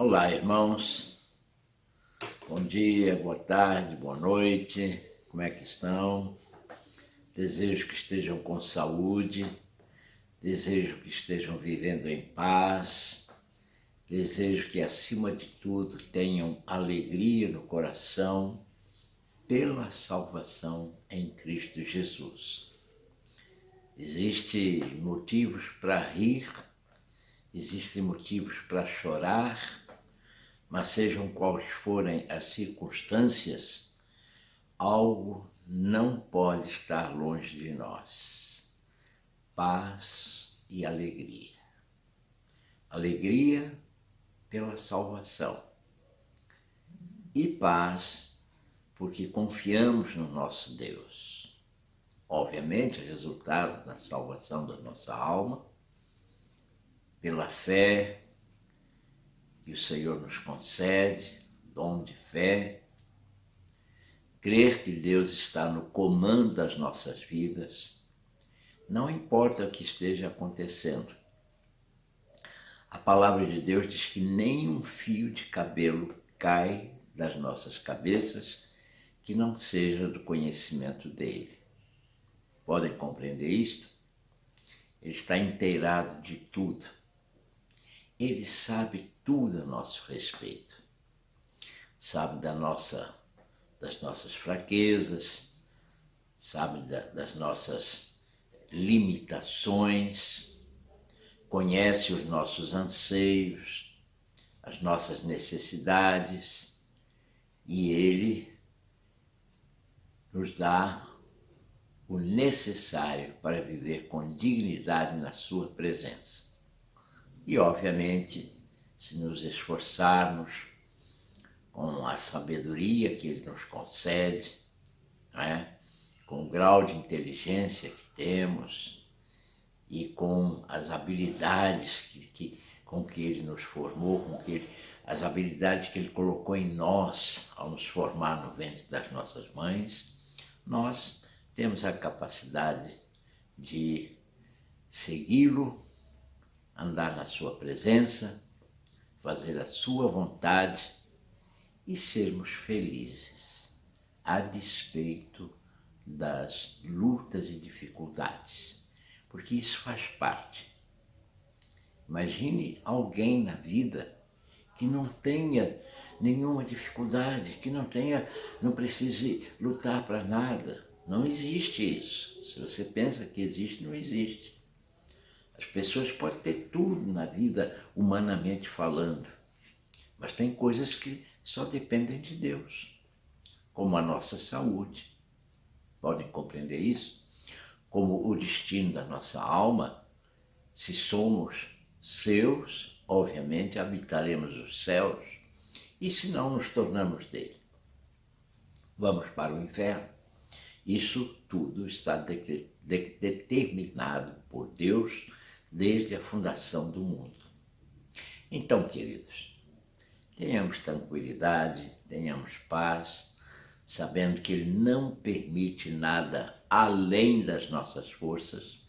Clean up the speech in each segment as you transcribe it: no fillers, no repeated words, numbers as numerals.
Olá, irmãos. Bom dia, boa tarde, boa noite. Como é que estão? Desejo que estejam com saúde. Desejo que estejam vivendo em paz. Desejo que, acima de tudo, tenham alegria no coração pela salvação em Cristo Jesus. Existem motivos para rir, existem motivos para chorar, mas sejam quais forem as circunstâncias, algo não pode estar longe de nós: paz e alegria. Alegria pela salvação e paz porque confiamos no nosso Deus. Obviamente, resultado da salvação da nossa alma, pela fé que o Senhor nos concede, dom de fé, crer que Deus está no comando das nossas vidas, não importa o que esteja acontecendo. A palavra de Deus diz que nem um fio de cabelo cai das nossas cabeças que não seja do conhecimento dele. Podem compreender isto? Ele está inteirado de tudo. Ele sabe tudo a nosso respeito. Sabe das nossas fraquezas, sabe das nossas limitações, conhece os nossos anseios, as nossas necessidades, e Ele nos dá o necessário para viver com dignidade na sua presença. E, obviamente, se nos esforçarmos com a sabedoria que Ele nos concede, com o grau de inteligência que temos e com as habilidades com que Ele nos formou, as habilidades que Ele colocou em nós ao nos formar no ventre das nossas mães, nós temos a capacidade de segui-lo, andar na sua presença, fazer a sua vontade e sermos felizes, a despeito das lutas e dificuldades, porque isso faz parte. Imagine alguém na vida que não tenha nenhuma dificuldade, que não precise lutar para nada. Não existe isso. Se você pensa que existe, não existe. As pessoas podem ter tudo na vida, humanamente falando, mas tem coisas que só dependem de Deus, como a nossa saúde. Podem compreender isso? Como o destino da nossa alma. Se somos seus, obviamente habitaremos os céus, e se não nos tornamos dele, vamos para o inferno. Isso tudo está determinado por Deus desde a fundação do mundo. Então, queridos, tenhamos tranquilidade, tenhamos paz, sabendo que Ele não permite nada além das nossas forças,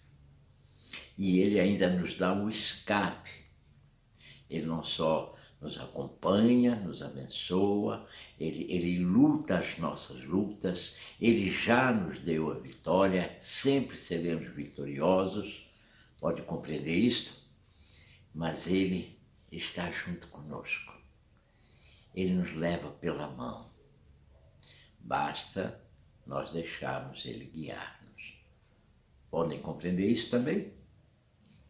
e Ele ainda nos dá um escape. Ele não só nos acompanha, nos abençoa, ele luta as nossas lutas, Ele já nos deu a vitória, sempre seremos vitoriosos, pode compreender isto? Mas Ele está junto conosco, Ele nos leva pela mão, basta nós deixarmos Ele guiar-nos. Podem compreender isso também?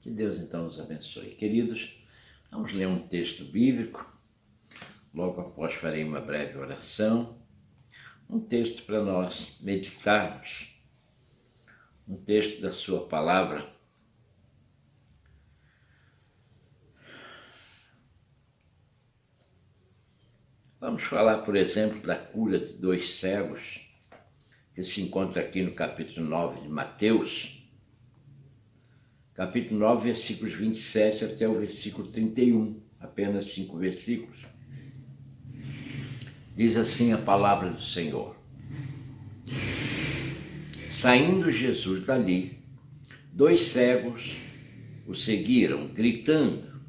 Que Deus então nos abençoe. Queridos, vamos ler um texto bíblico, logo após farei uma breve oração, um texto para nós meditarmos, um texto da sua palavra. Vamos falar, por exemplo, da cura de 2 cegos, que se encontra aqui no capítulo 9 de Mateus, capítulo 9, versículos 27 até o versículo 31, apenas 5 versículos. Diz assim a palavra do Senhor: Saindo Jesus dali, 2 cegos o seguiram, gritando: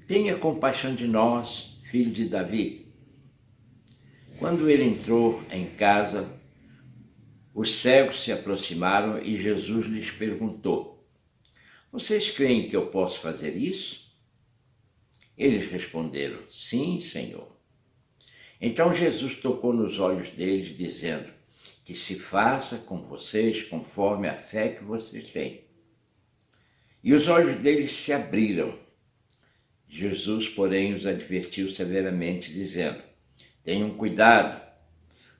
tenha compaixão de nós, filho de Davi. Quando ele entrou em casa, os cegos se aproximaram e Jesus lhes perguntou: vocês creem que eu posso fazer isso? Eles responderam: sim, Senhor. Então Jesus tocou nos olhos deles, dizendo: que se faça com vocês conforme a fé que vocês têm. E os olhos deles se abriram. Jesus, porém, os advertiu severamente, dizendo: tenham cuidado,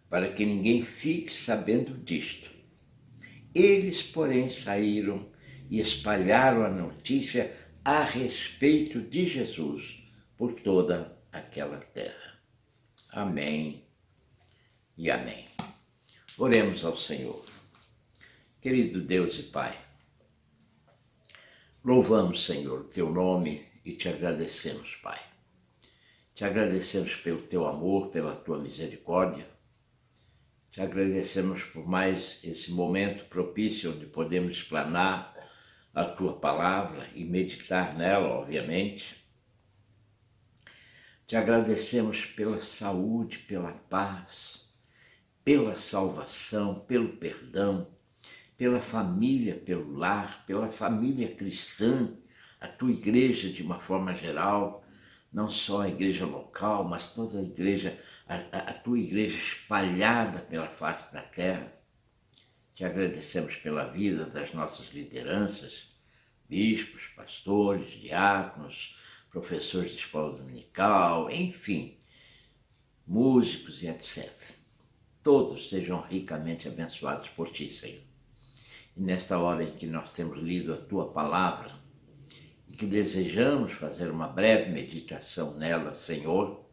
para que ninguém fique sabendo disto. Eles, porém, saíram e espalharam a notícia a respeito de Jesus por toda aquela terra. Amém e amém. Oremos ao Senhor. Querido Deus e Pai, louvamos, Senhor, o teu nome e te agradecemos, Pai. Te agradecemos pelo teu amor, pela tua misericórdia. Te agradecemos por mais esse momento propício onde podemos explanar a tua palavra e meditar nela, obviamente. Te agradecemos pela saúde, pela paz, pela salvação, pelo perdão, pela família, pelo lar, pela família cristã, a tua igreja de uma forma geral, não só a igreja local, mas toda a igreja, a tua igreja espalhada pela face da terra. Te agradecemos pela vida das nossas lideranças, bispos, pastores, diáconos, professores de escola dominical, enfim, músicos e etc. Todos sejam ricamente abençoados por ti, Senhor. E nesta hora em que nós temos lido a tua palavra e que desejamos fazer uma breve meditação nela, Senhor,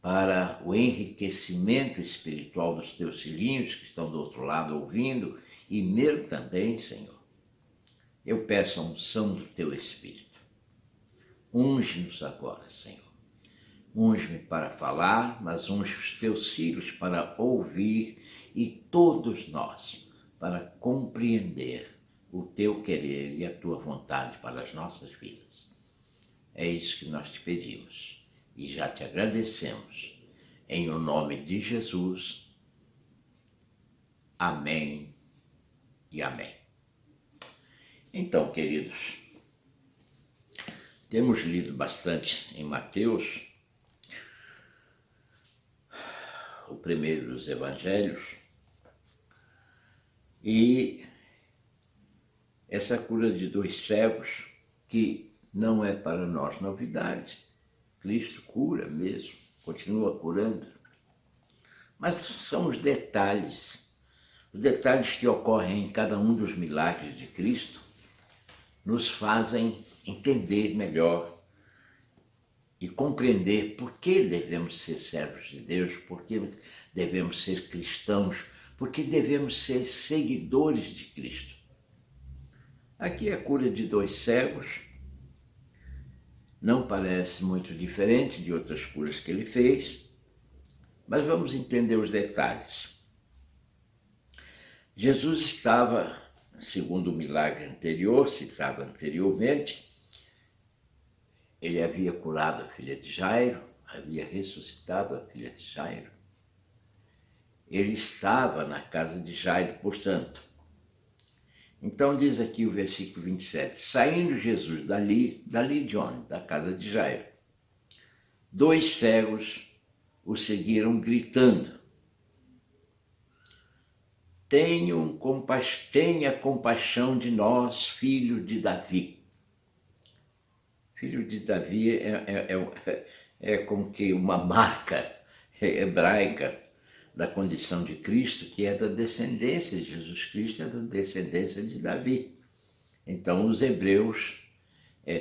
para o enriquecimento espiritual dos teus filhinhos que estão do outro lado ouvindo e meu também, Senhor, eu peço a unção do teu Espírito. Unge-nos agora, Senhor. Unge-me para falar, mas unge os teus filhos para ouvir e todos nós para compreender o teu querer e a tua vontade para as nossas vidas. É isso que nós te pedimos e já te agradecemos. Em o nome de Jesus. Amém e amém. Então, queridos, temos lido bastante em Mateus, o primeiro dos evangelhos, e essa cura de 2 cegos, que não é para nós novidade, Cristo cura mesmo, continua curando, mas são os detalhes que ocorrem em cada um dos milagres de Cristo, nos fazem entender melhor e compreender por que devemos ser servos de Deus, por que devemos ser cristãos, por que devemos ser seguidores de Cristo. Aqui a cura de 2 cegos não parece muito diferente de outras curas que ele fez, mas vamos entender os detalhes. Jesus estava, segundo o milagre anterior, citado anteriormente, ele havia curado a filha de Jairo, havia ressuscitado a filha de Jairo. Ele estava na casa de Jairo, portanto. Então diz aqui o versículo 27, saindo Jesus dali de onde? Da casa de Jairo. 2 cegos o seguiram gritando, tenha compaixão de nós, filho de Davi. Filho de Davi é como que uma marca hebraica da condição de Cristo, que é da descendência de Jesus Cristo, é da descendência de Davi. Então os hebreus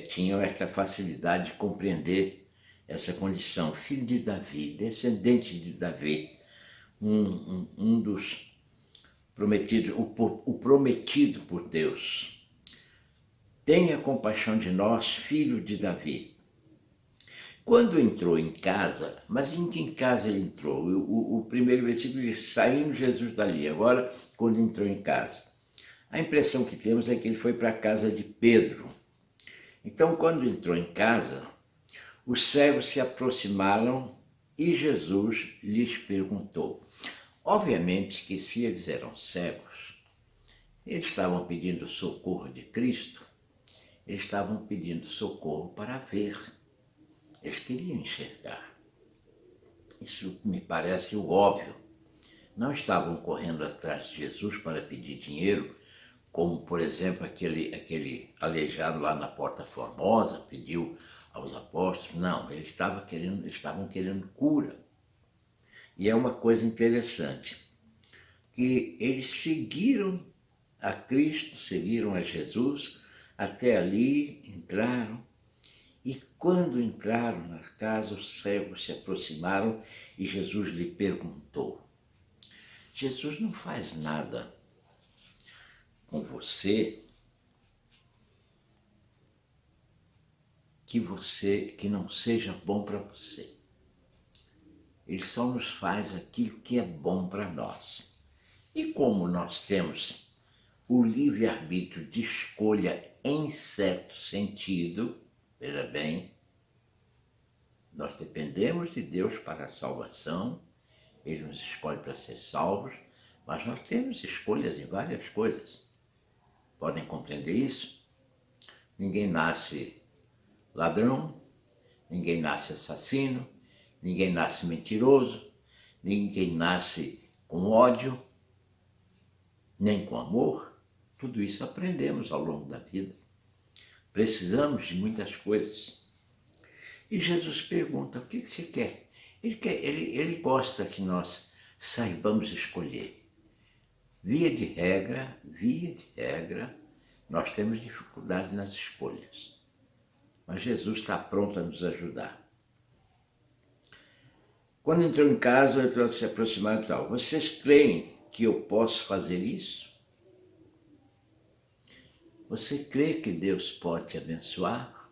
tinham essa facilidade de compreender essa condição, filho de Davi, descendente de Davi, um dos prometidos, o prometido por Deus. Tenha compaixão de nós, filho de Davi. Quando entrou em casa, mas em que casa ele entrou? O primeiro versículo diz, saindo Jesus dali. Agora, quando entrou em casa. A impressão que temos é que ele foi para a casa de Pedro. Então, quando entrou em casa, Os cegos se aproximaram e Jesus lhes perguntou. Obviamente que se eles eram cegos, eles estavam pedindo socorro de Cristo, eles estavam pedindo socorro para ver. Eles queriam enxergar. Isso me parece o óbvio. Não estavam correndo atrás de Jesus para pedir dinheiro, como, por exemplo, aquele aleijado lá na Porta Formosa pediu aos apóstolos. Não, eles estavam querendo cura. E é uma coisa interessante, que eles seguiram a Cristo, seguiram a Jesus, até ali entraram. E quando entraram na casa, os cegos se aproximaram e Jesus lhe perguntou. Jesus não faz nada com você que não seja bom para você. Ele só nos faz aquilo que é bom para nós. E como nós temos o livre-arbítrio de escolha em certo sentido, veja bem, nós dependemos de Deus para a salvação, Ele nos escolhe para ser salvos, mas nós temos escolhas em várias coisas. Podem compreender isso? Ninguém nasce ladrão, ninguém nasce assassino, ninguém nasce mentiroso, ninguém nasce com ódio, nem com amor. Tudo isso aprendemos ao longo da vida. Precisamos de muitas coisas. E Jesus pergunta, o que você quer? Ele gosta que nós saibamos escolher. Via de regra, nós temos dificuldade nas escolhas. Mas Jesus está pronto a nos ajudar. Quando entrou em casa, ele se aproximaram e tal. Vocês creem que eu posso fazer isso? Você crê que Deus pode te abençoar?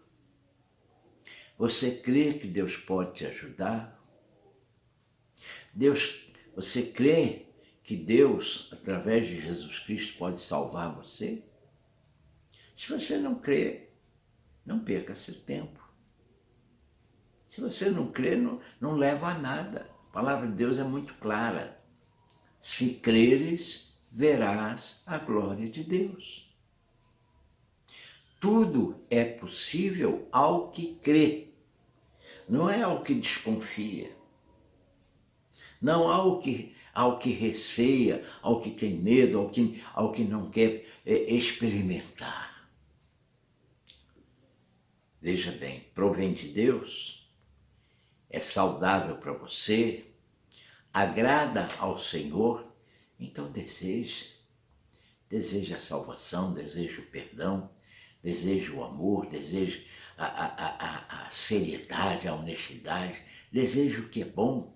Você crê que Deus pode te ajudar? Você crê que Deus, através de Jesus Cristo, pode salvar você? Se você não crê, não perca seu tempo. Se você não crê, não leva a nada. A palavra de Deus é muito clara. Se creres, verás a glória de Deus. Tudo é possível ao que crê, não é ao que desconfia, não ao que receia, ao que tem medo, ao que não quer experimentar. Veja bem, provém de Deus, é saudável para você, agrada ao Senhor, então deseje a salvação, deseje o perdão, deseje o amor, deseje a seriedade, a honestidade, deseje o que é bom.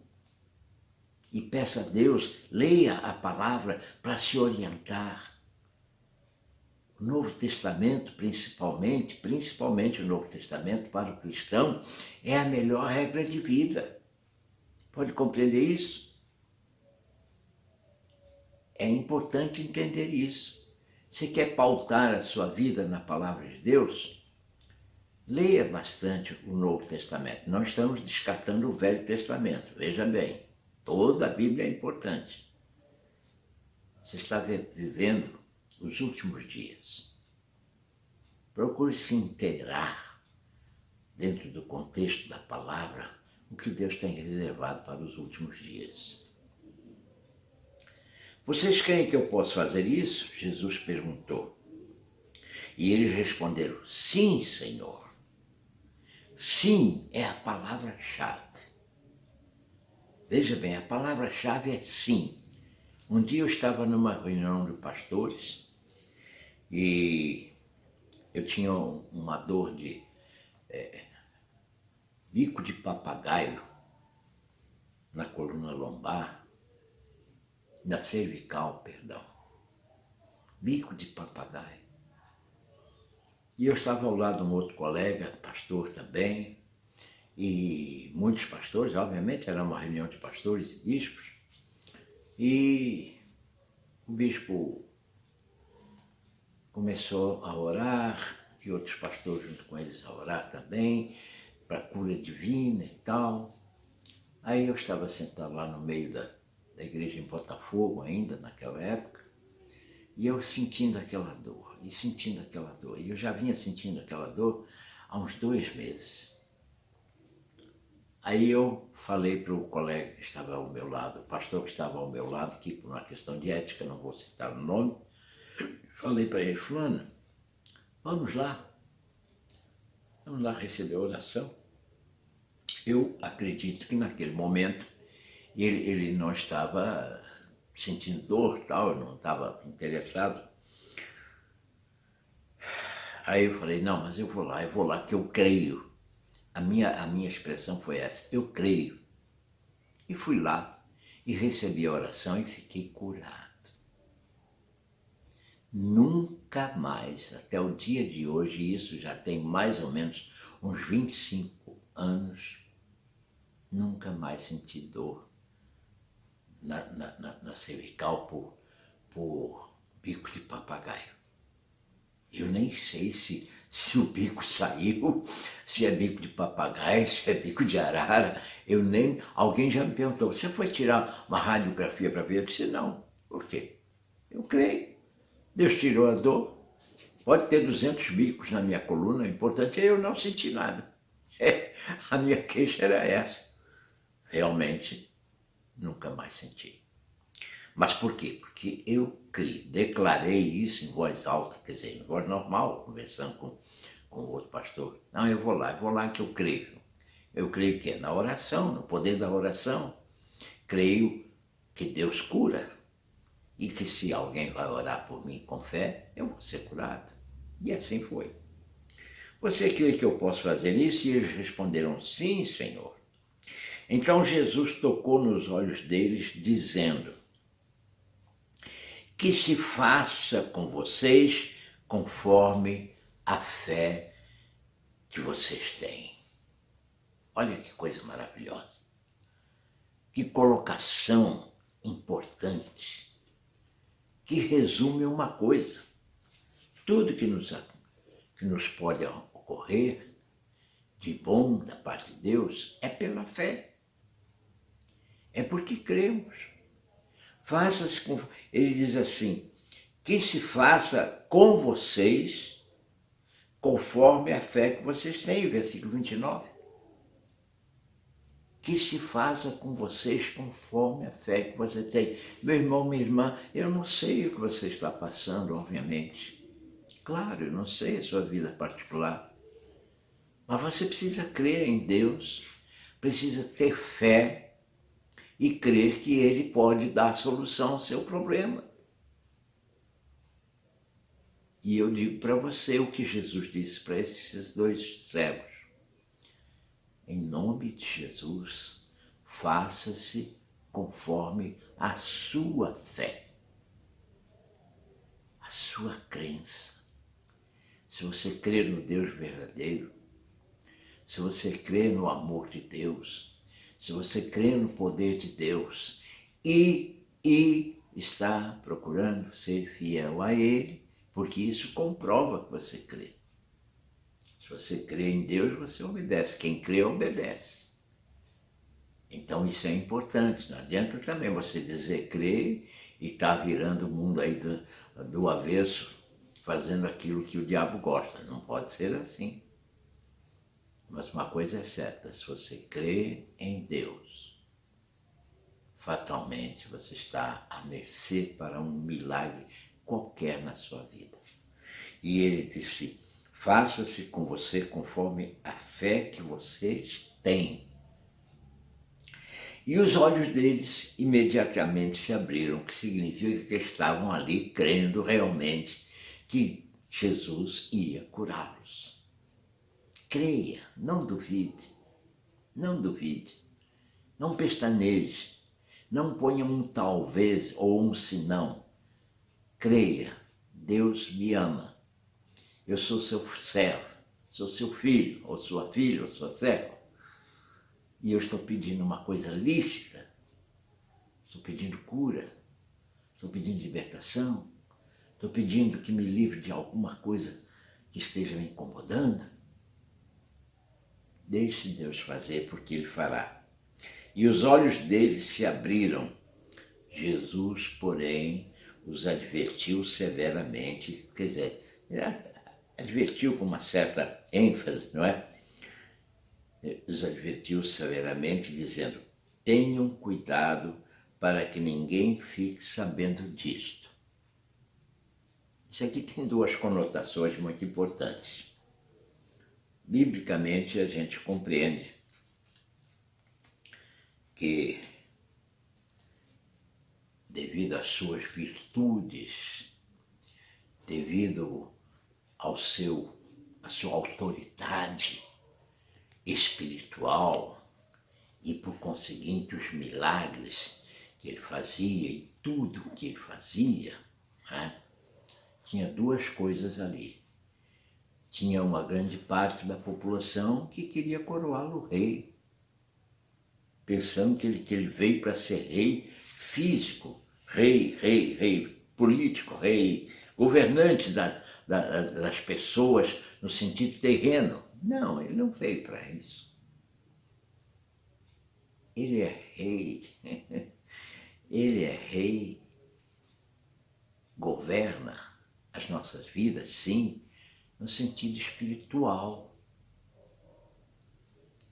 E peça a Deus, leia a palavra para se orientar. O Novo Testamento, principalmente o Novo Testamento para o cristão, é a melhor regra de vida. Pode compreender isso? É importante entender isso. Se quer pautar a sua vida na palavra de Deus, leia bastante o Novo Testamento. Não estamos descartando o Velho Testamento, veja bem. Toda a Bíblia é importante. Você está vivendo os últimos dias. Procure se inteirar, dentro do contexto da palavra, o que Deus tem reservado para os últimos dias. Vocês creem que eu posso fazer isso? Jesus perguntou. E eles responderam, sim, Senhor. Sim é a palavra-chave. Veja bem, a palavra-chave é sim. Um dia eu estava numa reunião de pastores e eu tinha uma dor de bico de papagaio na coluna lombar, na cervical, perdão. Bico de papagaio. E eu estava ao lado de um outro colega, pastor também, e muitos pastores, obviamente, era uma reunião de pastores e bispos, e o bispo começou a orar, e outros pastores junto com eles a orar também, para cura divina e tal. Aí eu estava sentado lá no meio da igreja em Botafogo ainda, naquela época, e eu sentindo aquela dor, e sentindo aquela dor. E eu já vinha sentindo aquela dor há uns 2 meses. Aí eu falei para o colega que estava ao meu lado, o pastor que estava ao meu lado, que por uma questão de ética, não vou citar o nome, falei para ele: fulano, vamos lá receber a oração. Eu acredito que naquele momento ele não estava sentindo dor, tal, não estava interessado. Aí eu falei: não, mas eu vou lá, que eu creio. A minha expressão foi essa: eu creio. E fui lá e recebi a oração e fiquei curado. Nunca mais, até o dia de hoje, isso já tem mais ou menos uns 25 anos, nunca mais senti dor na cervical por bico de papagaio. Eu nem sei se o bico saiu, se é bico de papagaio, se é bico de arara. Alguém já me perguntou: você foi tirar uma radiografia para ver? Eu disse: não. Por quê? Eu creio. Deus tirou a dor. Pode ter 200 bicos na minha coluna, o importante é eu não sentir nada. A minha queixa era essa. Realmente, nunca mais senti. Mas por quê? Porque eu criei, declarei isso em voz alta, quer dizer, em voz normal, conversando com o outro pastor. Não, eu vou lá que eu creio. Eu creio que é na oração, no poder da oração. Creio que Deus cura. E que se alguém vai orar por mim com fé, eu vou ser curado. E assim foi. Você crê que eu posso fazer isso? E eles responderam: sim, Senhor. Então Jesus tocou nos olhos deles, dizendo: que se faça com vocês conforme a fé que vocês têm. Olha que coisa maravilhosa. Que colocação importante, que resume uma coisa: tudo que nos pode ocorrer de bom da parte de Deus é pela fé. É porque cremos. Faça-se com... Ele diz assim: que se faça com vocês conforme a fé que vocês têm, versículo 29. Que se faça com vocês conforme a fé que você tem. Meu irmão, minha irmã, eu não sei o que você está passando, obviamente. Claro, eu não sei a sua vida particular. Mas você precisa crer em Deus, precisa ter fé e crer que Ele pode dar a solução ao seu problema. E eu digo para você o que Jesus disse para esses 2 cegos: em nome de Jesus, faça-se conforme a sua fé, a sua crença. Se você crer no Deus verdadeiro, se você crer no amor de Deus, se você crer no poder de Deus e está procurando ser fiel a Ele, porque isso comprova que você crê. Se você crê em Deus, você obedece. Quem crê, obedece. Então isso é importante. Não adianta também você dizer crer e estar virando o mundo aí do avesso, fazendo aquilo que o diabo gosta. Não pode ser assim. Mas uma coisa é certa: se você crê em Deus, fatalmente você está à mercê para um milagre qualquer na sua vida. E ele disse: faça-se com você conforme a fé que vocês têm. E os olhos deles imediatamente se abriram, o que significa que estavam ali crendo realmente que Jesus ia curá-los. Creia, não duvide, não duvide, não pestaneje, não ponha um talvez ou um senão. Creia, Deus me ama, eu sou seu servo, sou seu filho, ou sua filha, ou sua serva, e eu estou pedindo uma coisa lícita, estou pedindo cura, estou pedindo libertação, estou pedindo que me livre de alguma coisa que esteja me incomodando. Deixe Deus fazer, porque Ele fará. E os olhos deles se abriram. Jesus, porém, os advertiu severamente, quer dizer, advertiu com uma certa ênfase, não é? Os advertiu severamente, dizendo: tenham cuidado para que ninguém fique sabendo disto. Isso aqui tem duas conotações muito importantes. Biblicamente, a gente compreende que, devido às suas virtudes, devido à sua autoridade espiritual e, por conseguinte, os milagres que ele fazia e tudo que ele fazia, né? Tinha duas coisas ali. Tinha uma grande parte da população que queria coroá-lo rei, pensando que ele veio para ser rei físico, rei político, rei governante das pessoas no sentido terreno. Não, ele não veio para isso. Ele é rei. Ele é rei, governa as nossas vidas, sim, no sentido espiritual.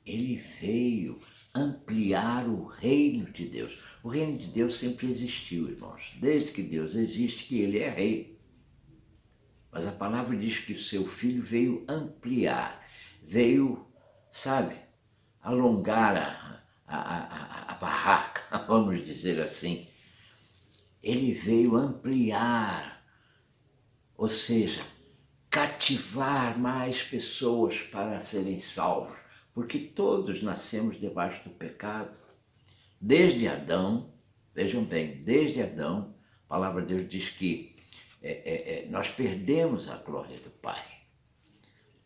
Ele veio ampliar o reino de Deus. O reino de Deus sempre existiu, irmãos. Desde que Deus existe, que Ele é rei. Mas a palavra diz que o seu Filho veio ampliar, veio, sabe, alongar a barraca, vamos dizer assim. Ele veio ampliar, ou seja, cativar mais pessoas para serem salvos, porque todos nascemos debaixo do pecado. Desde Adão, vejam bem, desde Adão, a palavra de Deus diz que nós perdemos a glória do Pai.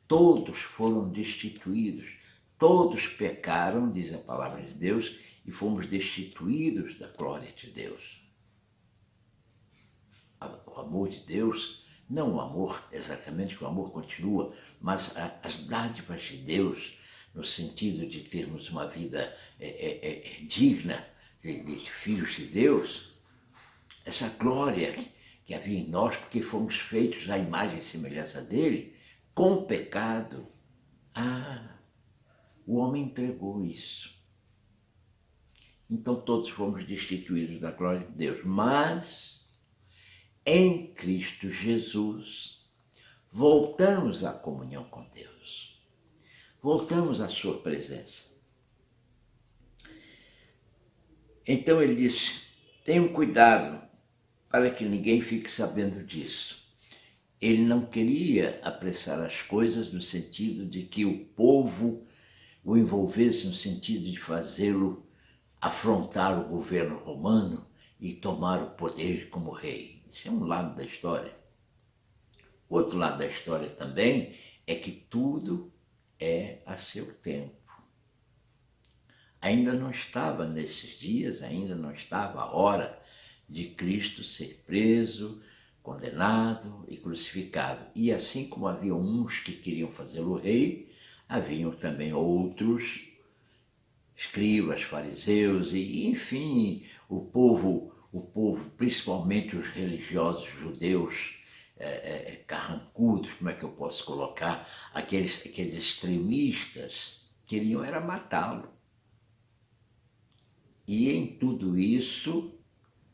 Todos foram destituídos, todos pecaram, diz a palavra de Deus, e fomos destituídos da glória de Deus. O amor de Deus, não o amor exatamente, que o amor continua, mas as dádivas de Deus, no sentido de termos uma vida digna de filhos de Deus, essa glória que havia em nós, porque fomos feitos à imagem e semelhança dele, com o pecado, o homem entregou isso. Então todos fomos destituídos da glória de Deus, mas em Cristo Jesus voltamos à comunhão com Deus, voltamos à sua presença. Então ele disse: tenham cuidado para que ninguém fique sabendo disso. Ele não queria apressar as coisas no sentido de que o povo o envolvesse no sentido de fazê-lo afrontar o governo romano e tomar o poder como rei. Isso é um lado da história. Outro lado da história também é que tudo é a seu tempo. Ainda não estava nesses dias, ainda não estava a hora de Cristo ser preso, condenado e crucificado. E assim como havia uns que queriam fazê-lo rei, haviam também outros, escribas, fariseus e, enfim, o povo, principalmente os religiosos judeus, carrancudos, como é que eu posso colocar, aqueles extremistas, queriam era matá-lo. E em tudo isso,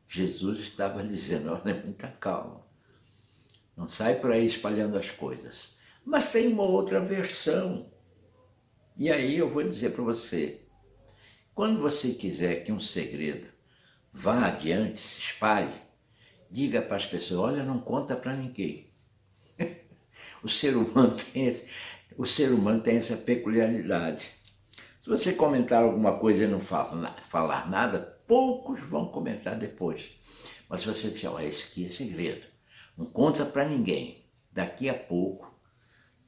Jesus estava dizendo: olha, muita calma, não sai por aí espalhando as coisas. Mas tem uma outra versão. E aí eu vou dizer para você, quando você quiser que um segredo vá adiante, se espalhe, diga para as pessoas: olha, não conta para ninguém. O ser humano tem essa peculiaridade. Se você comentar alguma coisa e não falar nada, poucos vão comentar depois. Mas se você disser: olha, esse aqui é segredo, não conta para ninguém, daqui a pouco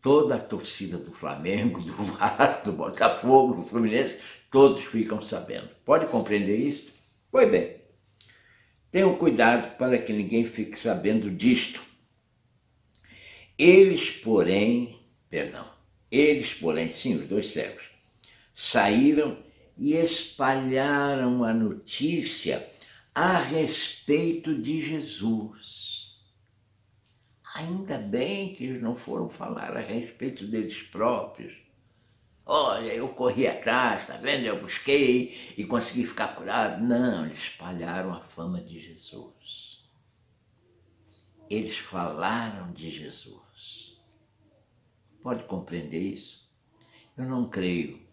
toda a torcida do Flamengo, do Vasco, do Botafogo, do Fluminense, todos ficam sabendo. Pode compreender isso? Pois bem, tenham cuidado para que ninguém fique sabendo disto. Eles, porém, sim, os dois cegos, saíram e espalharam a notícia a respeito de Jesus. Ainda bem que eles não foram falar a respeito deles próprios. Olha, eu corri atrás, tá vendo? Eu busquei e consegui ficar curado. Não, eles espalharam a fama de Jesus. Eles falaram de Jesus. Pode compreender isso? Eu não creio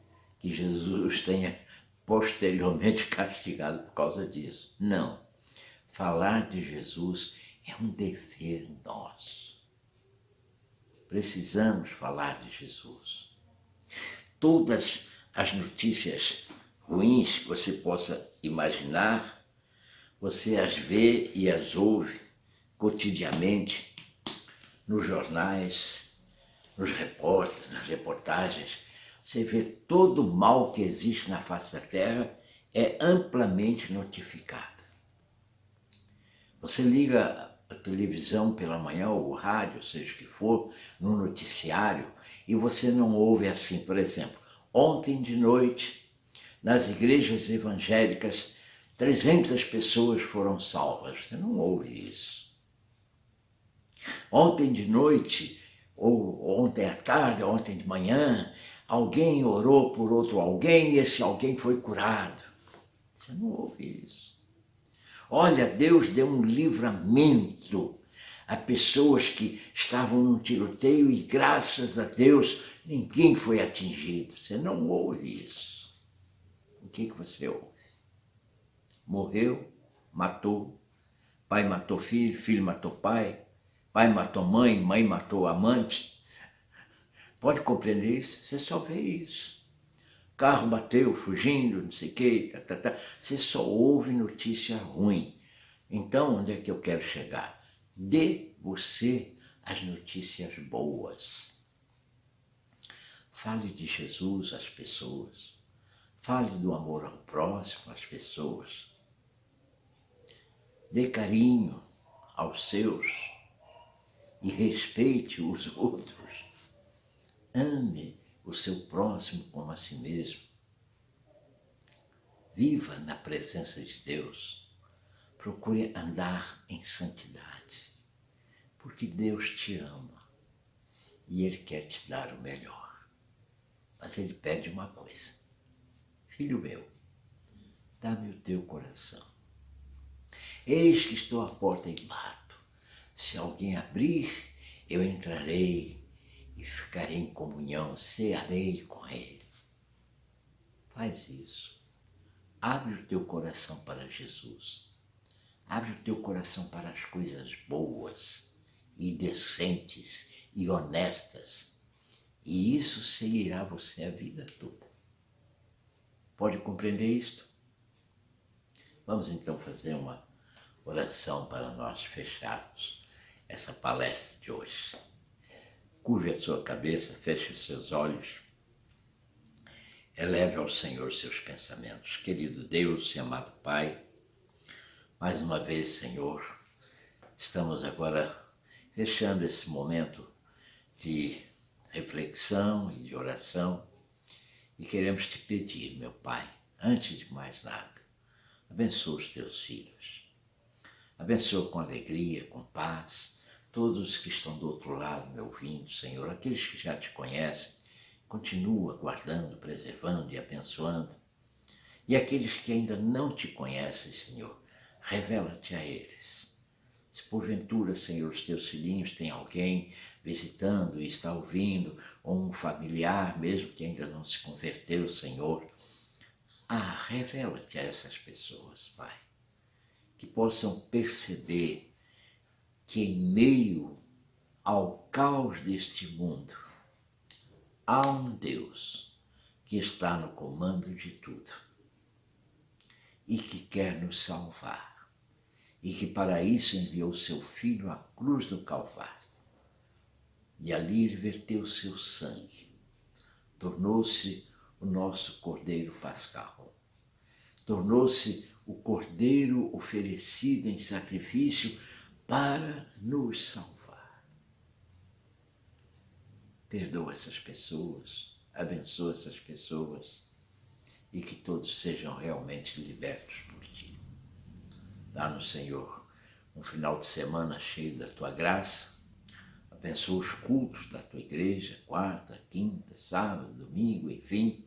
que Jesus tenha posteriormente castigado por causa disso. Não. Falar de Jesus é um dever nosso. Precisamos falar de Jesus. Todas as notícias ruins que você possa imaginar, você as vê e as ouve cotidianamente nos jornais, nos repórteres, nas reportagens. Você vê todo o mal que existe na face da terra é amplamente notificado. Você liga a televisão pela manhã ou o rádio, seja o que for, no noticiário, e você não ouve assim, por exemplo, ontem de noite, nas igrejas evangélicas, 300 pessoas foram salvas. Você não ouve isso. Ontem de noite, ou ontem à tarde, ou ontem de manhã, alguém orou por outro alguém e esse alguém foi curado. Você não ouve isso. Olha, Deus deu um livramento a pessoas que estavam num tiroteio e graças a Deus ninguém foi atingido. Você não ouve isso. O que você ouve? Morreu, matou, pai matou filho, filho matou pai, pai matou mãe, mãe matou amante. Pode compreender isso? Você só vê isso. Carro bateu, fugindo, não sei o quê, Você só ouve notícia ruim. Então, onde é que eu quero chegar? Dê você as notícias boas. Fale de Jesus às pessoas. Fale do amor ao próximo às pessoas. Dê carinho aos seus e respeite os outros. Ame o seu próximo como a si mesmo. Viva na presença de Deus. Procure andar em santidade, porque Deus te ama e Ele quer te dar o melhor. Mas Ele pede uma coisa: filho meu, dá-me o teu coração. Eis que estou à porta e bato. Se alguém abrir, eu entrarei e ficarei em comunhão, cearei com Ele. Faz isso. Abre o teu coração para Jesus. Abre o teu coração para as coisas boas e decentes e honestas. E isso seguirá você a vida toda. Pode compreender isto? Vamos então fazer uma oração para nós fecharmos essa palestra de hoje. Curve a sua cabeça, feche os seus olhos. Eleve ao Senhor seus pensamentos. Querido Deus e amado Pai, mais uma vez, Senhor, estamos agora fechando esse momento de reflexão e de oração e queremos te pedir, meu Pai, antes de mais nada, abençoa os teus filhos. Abençoa com alegria, com paz, todos os que estão do outro lado me ouvindo, Senhor, aqueles que já te conhecem, continua guardando, preservando e abençoando. E aqueles que ainda não te conhecem, Senhor, revela-te a eles. Se porventura, Senhor, os teus filhinhos têm alguém visitando e está ouvindo, ou um familiar mesmo que ainda não se converteu, Senhor, revela-te a essas pessoas, Pai, que possam perceber que em meio ao caos deste mundo, há um Deus que está no comando de tudo e que quer nos salvar e que para isso enviou seu Filho à cruz do Calvário e ali verteu seu sangue, tornou-se o nosso Cordeiro Pascal, tornou-se o Cordeiro oferecido em sacrifício para nos salvar. Perdoa essas pessoas, abençoa essas pessoas, e que todos sejam realmente libertos por Ti. Dá-nos, Senhor, um final de semana cheio da Tua graça. Abençoa os cultos da Tua igreja, quarta, quinta, sábado, domingo, enfim,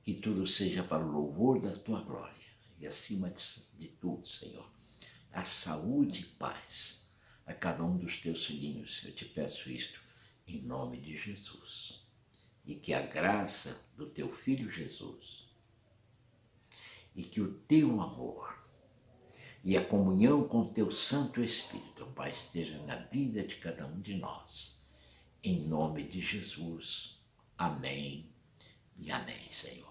que tudo seja para o louvor da Tua glória. E acima de tudo, Senhor, a saúde e paz a cada um dos Teus filhinhos. Eu te peço isto em nome de Jesus. E que a graça do Teu Filho Jesus e que o Teu amor e a comunhão com Teu Santo Espírito, Pai, esteja na vida de cada um de nós. Em nome de Jesus. Amém e amém, Senhor.